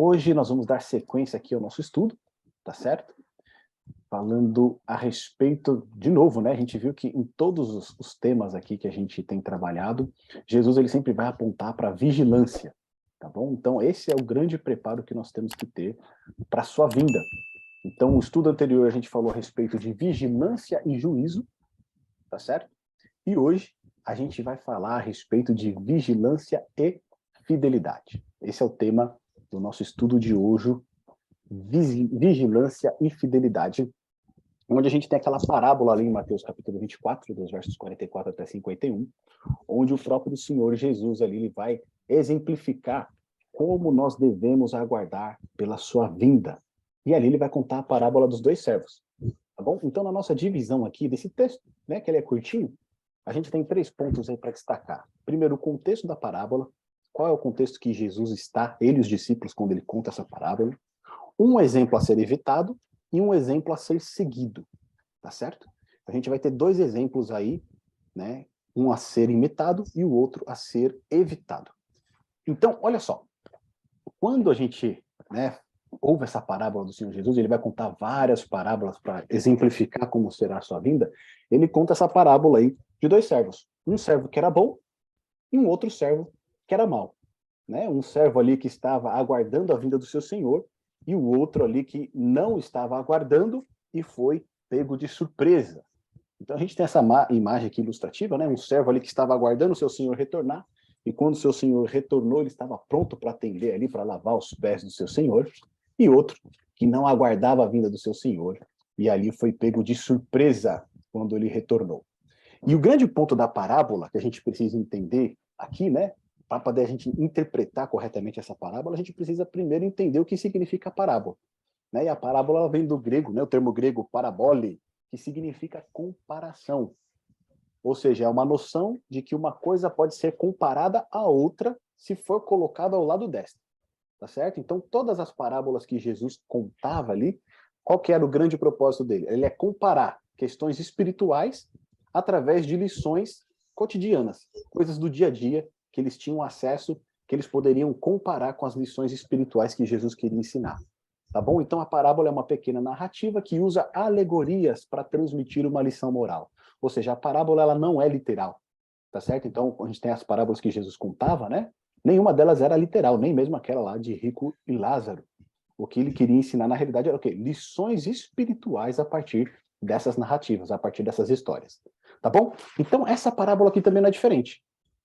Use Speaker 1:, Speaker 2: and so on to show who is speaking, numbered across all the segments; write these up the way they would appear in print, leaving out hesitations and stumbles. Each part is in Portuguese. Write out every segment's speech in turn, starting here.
Speaker 1: Hoje nós vamos dar sequência aqui ao nosso estudo, tá certo? Falando a respeito, de novo, né? A gente viu que em todos os temas aqui que a gente tem trabalhado, Jesus ele sempre vai apontar para vigilância, tá bom? Então esse é o grande preparo que nós temos que ter para a sua vinda. Então o estudo anterior a gente falou a respeito de vigilância e juízo, tá certo? E hoje a gente vai falar a respeito de vigilância e fidelidade. Esse é o tema do nosso estudo de hoje, vigilância e fidelidade, onde a gente tem aquela parábola ali em Mateus capítulo 24, dos versos 44 até 51, onde o próprio Senhor Jesus ali ele vai exemplificar como nós devemos aguardar pela sua vinda. E ali ele vai contar a parábola dos dois servos, tá bom? Então, na nossa divisão aqui desse texto, né, que ele é curtinho, a gente tem 3 pontos aí para destacar. Primeiro, o contexto da parábola. Qual é o contexto que Jesus está, ele e os discípulos, quando ele conta essa parábola? Um exemplo a ser evitado e um exemplo a ser seguido, tá certo? A gente vai ter 2 exemplos aí, né? Um a ser imitado e o outro a ser evitado. Então, olha só, quando a gente, né, ouve essa parábola do Senhor Jesus, ele vai contar várias parábolas para exemplificar como será a sua vinda. Ele conta essa parábola aí de 2 servos. Um servo que era bom e um outro servo que era mau, né? Um servo ali que estava aguardando a vinda do seu senhor e o outro ali que não estava aguardando e foi pego de surpresa. Então a gente tem essa imagem aqui ilustrativa, né? Um servo ali que estava aguardando o seu senhor retornar e quando o seu senhor retornou, ele estava pronto para atender ali, para lavar os pés do seu senhor, e outro que não aguardava a vinda do seu senhor e ali foi pego de surpresa quando ele retornou. E o grande ponto da parábola que a gente precisa entender aqui, né, para poder a gente interpretar corretamente essa parábola, a gente precisa primeiro entender o que significa parábola, né? E a parábola vem do grego, né, o termo grego parabole, que significa comparação. Ou seja, é uma noção de que uma coisa pode ser comparada a outra se for colocada ao lado desta, tá certo? Então, todas as parábolas que Jesus contava ali, qual que era o grande propósito dele? Ele é comparar questões espirituais através de lições cotidianas, coisas do dia a dia que eles tinham acesso, que eles poderiam comparar com as lições espirituais que Jesus queria ensinar. Tá bom? Então a parábola é uma pequena narrativa que usa alegorias para transmitir uma lição moral. Ou seja, a parábola ela não é literal, tá certo? Então, a gente tem as parábolas que Jesus contava, né? Nenhuma delas era literal, nem mesmo aquela lá de Rico e Lázaro. O que ele queria ensinar na realidade era o quê? Lições espirituais a partir dessas narrativas, a partir dessas histórias. Tá bom? Então, essa parábola aqui também não é diferente,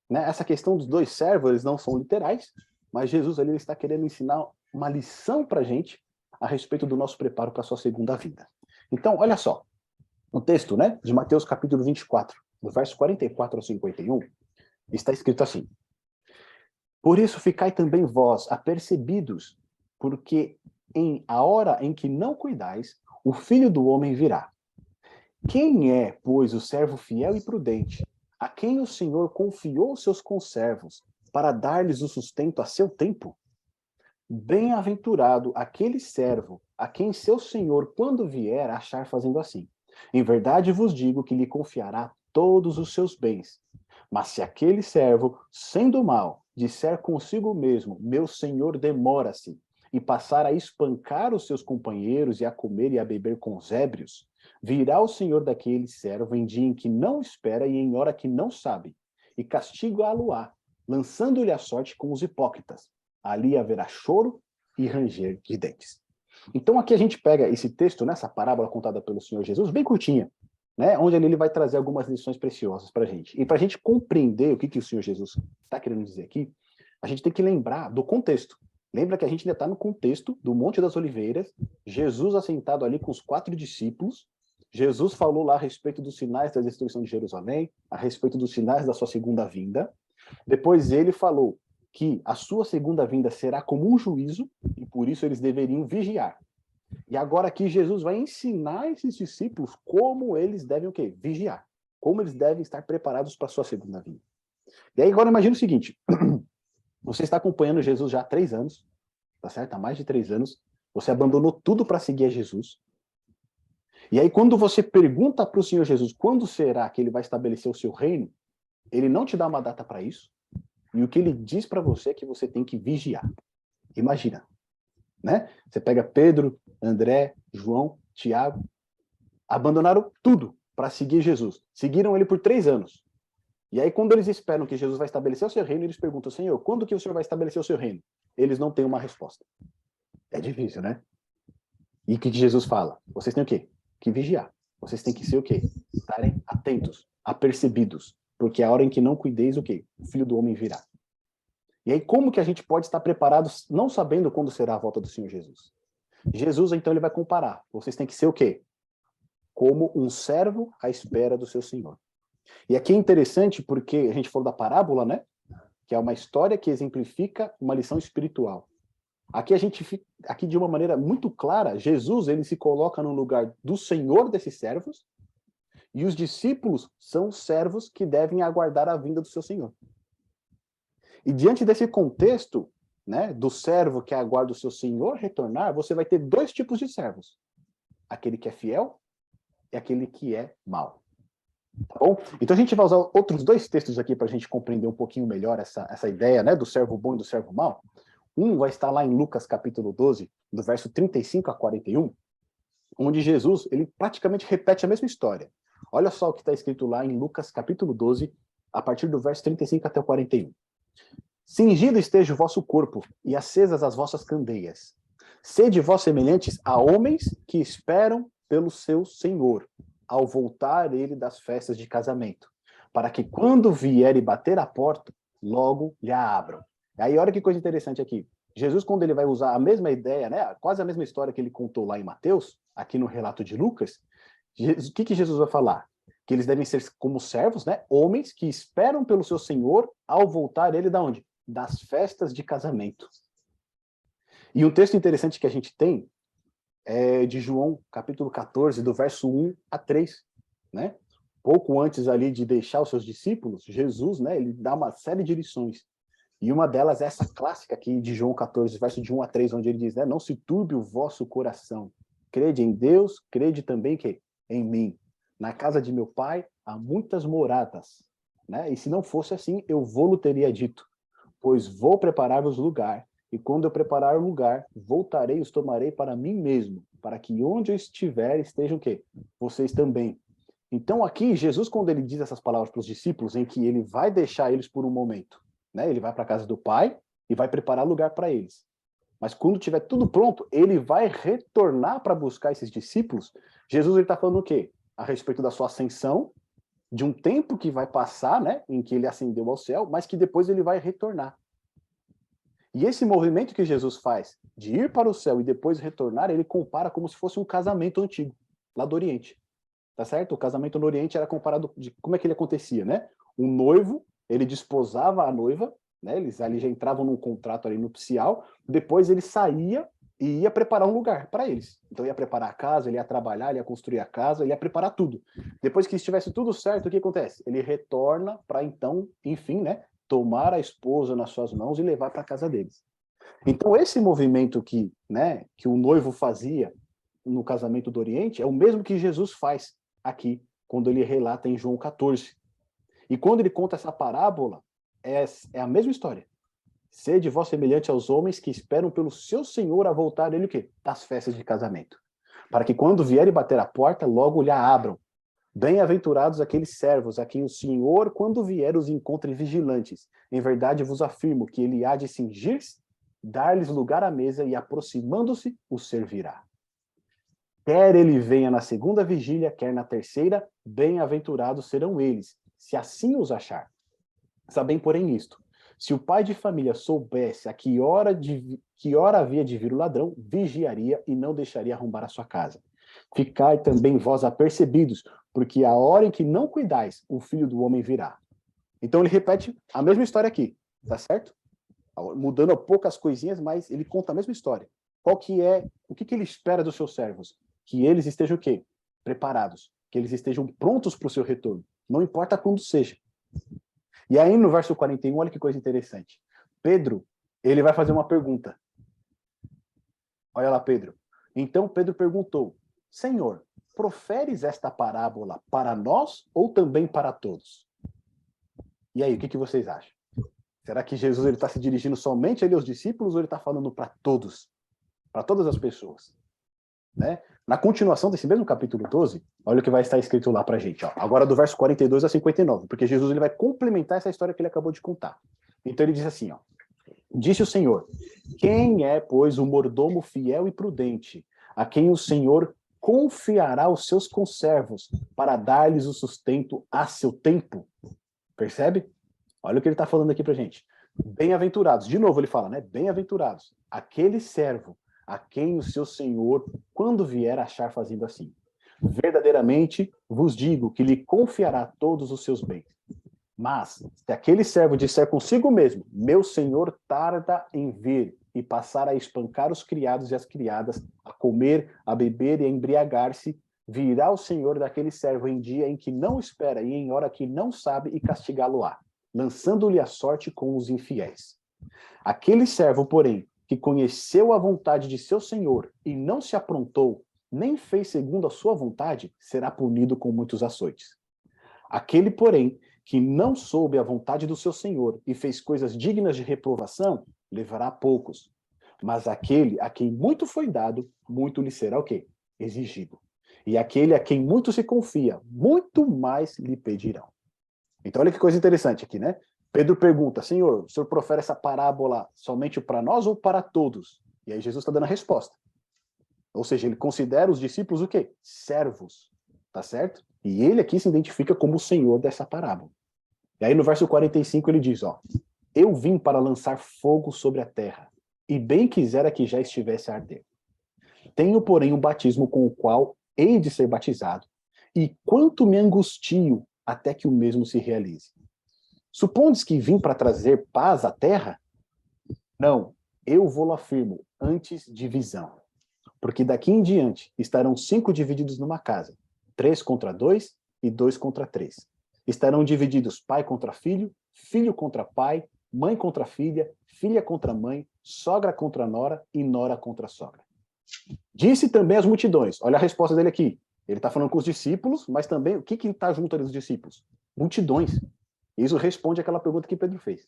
Speaker 1: né? Essa questão dos 2 servos, eles não são literais, mas Jesus ali está querendo ensinar uma lição para a gente a respeito do nosso preparo para a sua segunda vinda. Então, olha só, o texto, né, de Mateus capítulo 24, do verso 44 ao 51, está escrito assim: Por isso ficai também vós apercebidos, porque em a hora em que não cuidais, o Filho do Homem virá. Quem é, pois, o servo fiel e prudente, a quem o Senhor confiou os seus conservos, para dar-lhes o sustento a seu tempo? Bem-aventurado aquele servo, a quem seu senhor, quando vier, achar fazendo assim. Em verdade vos digo que lhe confiará todos os seus bens. Mas se aquele servo, sendo mau, disser consigo mesmo, meu senhor demora-se, e passar a espancar os seus companheiros e a comer e a beber com os ébrios, virá o senhor daquele servo em dia em que não espera e em hora que não sabe, e castiga-lo-á, lançando-lhe a sorte com os hipócritas. Ali haverá choro e ranger de dentes. Então aqui a gente pega esse texto, nessa parábola contada pelo Senhor Jesus, bem curtinha, né, onde ele vai trazer algumas lições preciosas para a gente. E para a gente compreender o que o Senhor Jesus está querendo dizer aqui, a gente tem que lembrar do contexto. Lembra que a gente ainda está no contexto do Monte das Oliveiras, Jesus assentado ali com os 4 discípulos, Jesus falou lá a respeito dos sinais da destruição de Jerusalém, a respeito dos sinais da sua segunda vinda. Depois ele falou que a sua segunda vinda será como um juízo, e por isso eles deveriam vigiar. E agora aqui Jesus vai ensinar esses discípulos como eles devem o quê? Vigiar. Como eles devem estar preparados para a sua segunda vinda. E aí agora imagina o seguinte, você está acompanhando Jesus já há 3 anos, tá certo? Há mais de 3 anos, você abandonou tudo para seguir a Jesus. E aí quando você pergunta para o Senhor Jesus quando será que ele vai estabelecer o seu reino, ele não te dá uma data para isso, e o que ele diz para você é que você tem que vigiar. Imagina, né? Você pega Pedro, André, João, Tiago, abandonaram tudo para seguir Jesus. Seguiram ele por 3 anos. E aí, quando eles esperam que Jesus vai estabelecer o seu reino, eles perguntam, Senhor, quando que o Senhor vai estabelecer o seu reino? Eles não têm uma resposta. É difícil, né? E o que Jesus fala? Vocês têm o quê? Que vigiar. Vocês têm que ser o quê? Estarem atentos, apercebidos. Porque a hora em que não cuideis, o quê? O Filho do Homem virá. E aí, como que a gente pode estar preparado, não sabendo quando será a volta do Senhor Jesus? Jesus, então, ele vai comparar. Vocês têm que ser o quê? Como um servo à espera do seu Senhor. E aqui é interessante porque a gente falou da parábola, né? Que é uma história que exemplifica uma lição espiritual. Aqui aqui de uma maneira muito clara, Jesus ele se coloca no lugar do Senhor desses servos e os discípulos são servos que devem aguardar a vinda do seu Senhor. E diante desse contexto, né, do servo que aguarda o seu Senhor retornar, você vai ter 2 tipos de servos: aquele que é fiel e aquele que é mau. Tá bom? Então a gente vai usar outros 2 textos aqui para a gente compreender um pouquinho melhor essa ideia, né, do servo bom e do servo mau. Um vai estar lá em Lucas capítulo 12, do verso 35 a 41, onde Jesus ele praticamente repete a mesma história. Olha só o que está escrito lá em Lucas capítulo 12, a partir do verso 35 até o 41. Cingido esteja o vosso corpo e acesas as vossas candeias. Sede vós semelhantes a homens que esperam pelo seu Senhor, ao voltar ele das festas de casamento, para que quando vier e bater a porta, logo lhe abram. Aí olha que coisa interessante aqui. Jesus, quando ele vai usar a mesma ideia, né, quase a mesma história que ele contou lá em Mateus, aqui no relato de Lucas, o que Jesus vai falar? Que eles devem ser como servos, né, homens que esperam pelo seu Senhor ao voltar ele da onde? Das festas de casamento. E um texto interessante que a gente tem é de João, capítulo 14, do verso 1 a 3, né? Pouco antes ali de deixar os seus discípulos, Jesus, né, ele dá uma série de lições. E uma delas é essa clássica aqui de João 14, verso de 1 a 3, onde ele diz, né, não se turbe o vosso coração. Crede em Deus, crede também que em mim. Na casa de meu pai há muitas moradas, né? E se não fosse assim, eu vou-lo teria dito, pois vou preparar-vos lugar, e quando eu preparar o lugar, voltarei e os tomarei para mim mesmo, para que onde eu estiver estejam o quê? Vocês também. Então aqui, Jesus, quando ele diz essas palavras para os discípulos, em que ele vai deixar eles por um momento, né? Ele vai para a casa do Pai e vai preparar lugar para eles. Mas quando tiver tudo pronto, ele vai retornar para buscar esses discípulos. Jesus está falando o quê? A respeito da sua ascensão, de um tempo que vai passar, né, em que ele ascendeu ao céu, mas que depois ele vai retornar. E esse movimento que Jesus faz de ir para o céu e depois retornar, ele compara como se fosse um casamento antigo, lá do Oriente. Tá certo? O casamento no Oriente era comparado de como é que ele acontecia, né? O noivo, ele desposava a noiva, né? Eles ali já entravam num contrato ali nupcial, depois ele saía e ia preparar um lugar para eles. Então ia preparar a casa, ele ia trabalhar, ele ia construir a casa, ele ia preparar tudo. Depois que estivesse tudo certo, o que acontece? Ele retorna para então, enfim, né, tomar a esposa nas suas mãos e levar para a casa deles. Então esse movimento que, né, que o noivo fazia no casamento do Oriente é o mesmo que Jesus faz aqui, quando ele relata em João 14. E quando ele conta essa parábola, é a mesma história. Sede vós semelhante aos homens que esperam pelo seu Senhor a voltar ele o quê? Das festas de casamento. Para que quando vier e bater a porta, logo lhe abram. Bem-aventurados aqueles servos a quem o Senhor, quando vier, os encontre vigilantes. Em verdade vos afirmo que ele há de cingir-se, dar-lhes lugar à mesa e, aproximando-se, os servirá. Quer ele venha na segunda vigília, quer na terceira, bem-aventurados serão eles, se assim os achar. Sabem, porém, isto: se o pai de família soubesse a que hora havia de vir o ladrão, vigiaria e não deixaria arrombar a sua casa. Ficai também vós apercebidos, porque a hora em que não cuidais, o Filho do Homem virá. Então ele repete a mesma história aqui, tá certo? Mudando poucas coisinhas, mas ele conta a mesma história. O que ele espera dos seus servos? Que eles estejam o quê? Preparados, que eles estejam prontos para o seu retorno, não importa quando seja. E aí no verso 41, olha que coisa interessante. Pedro, ele vai fazer uma pergunta. Olha lá, Pedro. Então Pedro perguntou: Senhor, proferes esta parábola para nós ou também para todos? E aí, o que vocês acham? Será que Jesus está se dirigindo somente ali aos discípulos ou ele está falando para todos? para todas as pessoas. Né? Na continuação desse mesmo capítulo 12, olha o que vai estar escrito lá para a gente. Ó. Agora do verso 42 a 59, porque Jesus ele vai complementar essa história que ele acabou de contar. Então ele diz assim, ó, disse o Senhor, quem é, pois, o mordomo fiel e prudente, a quem o Senhor confiará os seus conservos para dar-lhes o sustento a seu tempo? Percebe? Olha o que ele está falando aqui para a gente. Bem-aventurados, de novo ele fala, né? Bem-aventurados, aquele servo a quem o seu Senhor, quando vier, achar fazendo assim. Verdadeiramente vos digo que lhe confiará todos os seus bens. Mas, se aquele servo disser consigo mesmo, meu senhor tarda em vir, e passar a espancar os criados e as criadas, a comer, a beber e a embriagar-se, virá o senhor daquele servo em dia em que não espera e em hora que não sabe, e castigá-lo-á, lançando-lhe a sorte com os infiéis. Aquele servo, porém, que conheceu a vontade de seu senhor e não se aprontou, nem fez segundo a sua vontade, será punido com muitos açoites. Aquele, porém, que não soube a vontade do seu senhor e fez coisas dignas de reprovação, levará poucos. Mas aquele a quem muito foi dado, muito lhe será o quê? Exigido. E aquele a quem muito se confia, muito mais lhe pedirão. Então olha que coisa interessante aqui, né? Pedro pergunta, Senhor, o senhor profere essa parábola somente para nós ou para todos? E aí Jesus está dando a resposta. Ou seja, ele considera os discípulos o quê? Servos. Tá certo? E ele aqui se identifica como o Senhor dessa parábola. E aí no verso 45 ele diz, ó, eu vim para lançar fogo sobre a terra, e bem quisera que já estivesse a arder. Tenho, porém, um batismo com o qual hei de ser batizado, e quanto me angustio até que o mesmo se realize. Supondes que vim para trazer paz à terra? Não, eu vou-lo afirmo, antes divisão. Porque daqui em diante estarão 5 divididos numa casa, 3 contra 2 e 2 contra 3. Estarão divididos pai contra filho, filho contra pai, mãe contra filha, filha contra mãe, sogra contra nora e nora contra sogra. Disse também às multidões, olha a resposta dele aqui. Ele está falando com os discípulos, mas também, o que está junto ali dos discípulos? Multidões. Isso responde àquela pergunta que Pedro fez.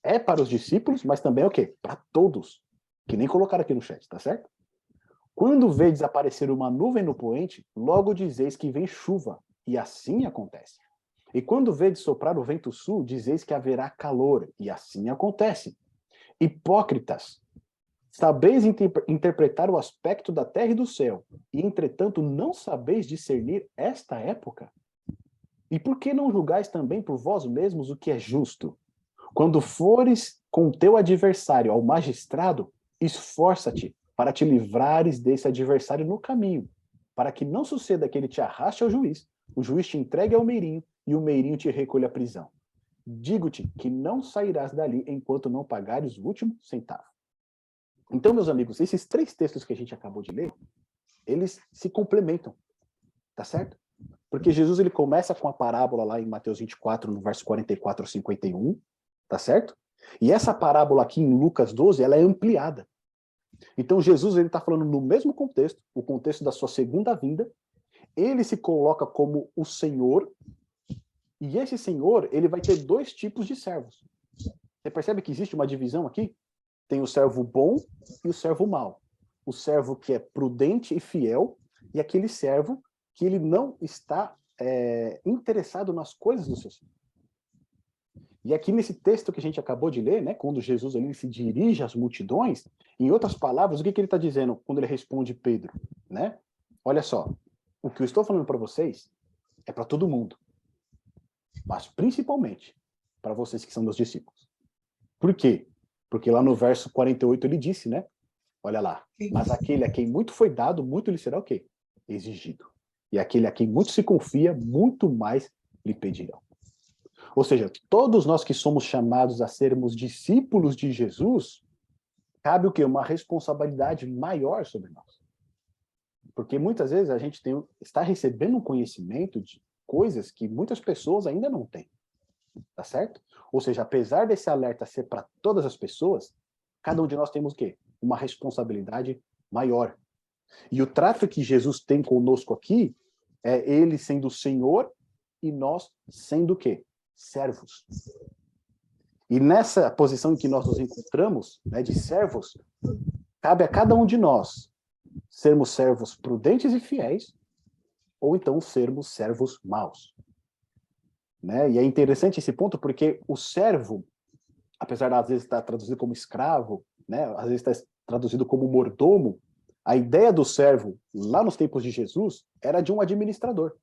Speaker 1: É para os discípulos, mas também é o quê? Para todos. Que nem colocaram aqui no chat, tá certo? Quando vê desaparecer uma nuvem no poente, logo dizeis que vem chuva, e assim acontece. E quando vê soprar o vento sul, dizeis que haverá calor, e assim acontece. Hipócritas, sabeis interpretar o aspecto da terra e do céu, e entretanto não sabeis discernir esta época? E por que não julgais também por vós mesmos o que é justo? Quando fores com teu adversário ao magistrado, esforça-te para te livrares desse adversário no caminho, para que não suceda que ele te arraste ao juiz, o juiz te entregue ao meirinho e o meirinho te recolha à prisão. Digo-te que não sairás dali enquanto não pagares o último centavo. Então, meus amigos, esses 3 textos que a gente acabou de ler, eles se complementam, tá certo? Porque Jesus ele começa com a parábola lá em Mateus 24, no verso 44 a 51, tá certo? E essa parábola aqui em Lucas 12, ela é ampliada. Então Jesus ele está falando no mesmo contexto, o contexto da sua segunda vinda, ele se coloca como o Senhor, e esse Senhor ele vai ter 2 tipos de servos. Você percebe que existe uma divisão aqui? Tem o servo bom e o servo mau. O servo que é prudente e fiel, e aquele servo que ele não está interessado nas coisas do seu Senhor. E aqui nesse texto que a gente acabou de ler, né, quando Jesus ali se dirige às multidões, em outras palavras, o que ele está dizendo quando ele responde Pedro? Né? Olha só, o que eu estou falando para vocês é para todo mundo, mas principalmente para vocês que são meus discípulos. Por quê? Porque lá no verso 48 ele disse, né? Olha lá, mas aquele a quem muito foi dado, muito lhe será o quê? Exigido. E aquele a quem muito se confia, muito mais lhe pedirão. Ou seja, todos nós que somos chamados a sermos discípulos de Jesus, cabe o quê? Uma responsabilidade maior sobre nós. Porque muitas vezes a gente está recebendo um conhecimento de coisas que muitas pessoas ainda não têm. Tá certo? Ou seja, apesar desse alerta ser para todas as pessoas, cada um de nós temos o quê? Uma responsabilidade maior. E o trato que Jesus tem conosco aqui é ele sendo o Senhor e nós sendo o quê? Servos. E nessa posição em que nós nos encontramos, né, de servos, Cabe a cada um de nós sermos servos prudentes e fiéis, ou então sermos servos maus. Né? E é interessante esse ponto, porque o servo, apesar de às vezes estar traduzido como escravo, né? Às vezes está traduzido como mordomo, a ideia do servo, lá nos tempos de Jesus, era de um administrador,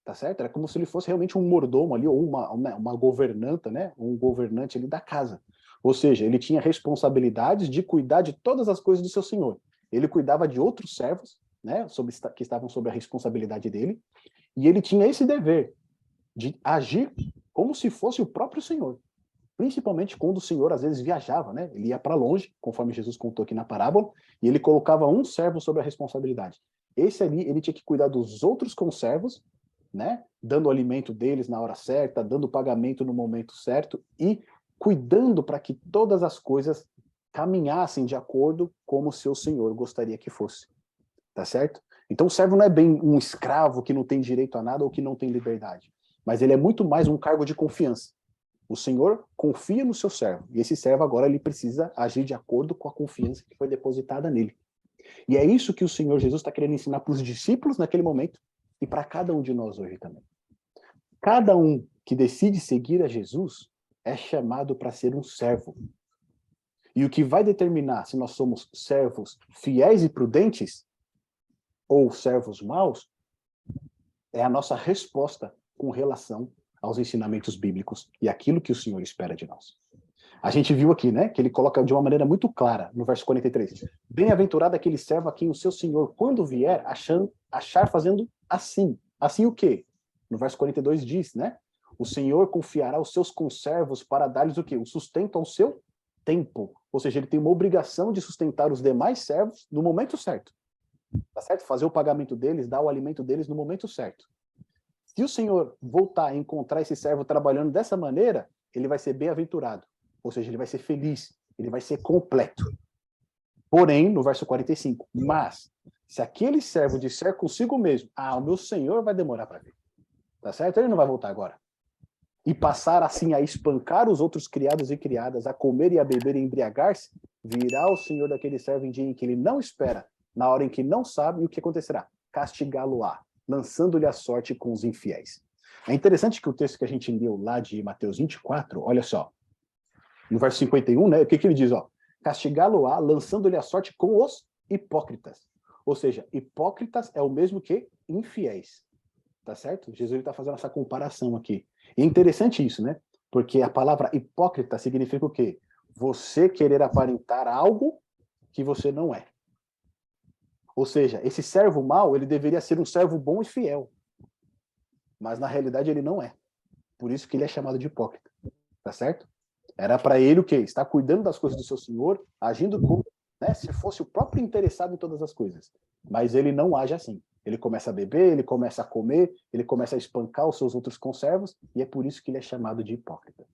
Speaker 1: tá certo? Era como se ele fosse realmente um mordomo ali, ou uma governanta, né? Um governante ali da casa. Ou seja, ele tinha responsabilidades de cuidar de todas as coisas do seu senhor. Ele cuidava de outros servos, né? Que estavam sob a responsabilidade dele, e ele tinha esse dever de agir como se fosse o próprio senhor. Principalmente quando o senhor às vezes viajava, né? Ele ia para longe, conforme Jesus contou aqui na parábola, e ele colocava um servo sobre a responsabilidade. Esse ali, ele tinha que cuidar dos outros conservos, né? Dando o alimento deles na hora certa, dando o pagamento no momento certo e cuidando para que todas as coisas caminhassem de acordo como o seu senhor gostaria que fosse. Tá certo? Então o servo não é bem um escravo que não tem direito a nada ou que não tem liberdade, mas ele é muito mais um cargo de confiança. O Senhor confia no seu servo, e esse servo agora ele precisa agir de acordo com a confiança que foi depositada nele. E é isso que o Senhor Jesus está querendo ensinar para os discípulos naquele momento e para cada um de nós hoje também. Cada um que decide seguir a Jesus é chamado para ser um servo. E o que vai determinar se nós somos servos fiéis e prudentes ou servos maus é a nossa resposta com relação aos ensinamentos bíblicos e aquilo que o Senhor espera de nós. A gente viu aqui, né, que ele coloca de uma maneira muito clara, no verso 43. Bem-aventurado aquele servo a quem o seu Senhor, quando vier, achar fazendo assim. Assim o quê? No verso 42 diz, né? O Senhor confiará os seus conservos para dar-lhes o quê? O sustento ao seu tempo. Ou seja, ele tem uma obrigação de sustentar os demais servos no momento certo. Tá certo? Fazer o pagamento deles, dar o alimento deles no momento certo. Se o Senhor voltar a encontrar esse servo trabalhando dessa maneira, ele vai ser bem-aventurado. Ou seja, ele vai ser feliz, ele vai ser completo. Porém, no verso 45, mas se aquele servo disser consigo mesmo, o meu Senhor vai demorar para vir, tá certo? Ele não vai voltar agora. E passar assim a espancar os outros criados e criadas, a comer e a beber e embriagar-se, virá o Senhor daquele servo em dia em que ele não espera, na hora em que não sabe, e o que acontecerá? Castigá-lo-á, lançando-lhe a sorte com os infiéis. É interessante que o texto que a gente leu lá de Mateus 24, olha só, no verso 51, né, o que ele diz? Castigá-lo-á, lançando-lhe a sorte com os hipócritas. Ou seja, hipócritas é o mesmo que infiéis. Tá certo? Jesus está fazendo essa comparação aqui. E é interessante isso, né? Porque a palavra hipócrita significa o quê? Você querer aparentar algo que você não é. Ou seja, esse servo mau, ele deveria ser um servo bom e fiel. Mas na realidade ele não é. Por isso que ele é chamado de hipócrita. Tá certo? Era para ele o quê? Estar cuidando das coisas do seu senhor, agindo como, né, se fosse o próprio interessado em todas as coisas. Mas ele não age assim. Ele começa a beber, ele começa a comer, ele começa a espancar os seus outros conservos, e é por isso que ele é chamado de hipócrita.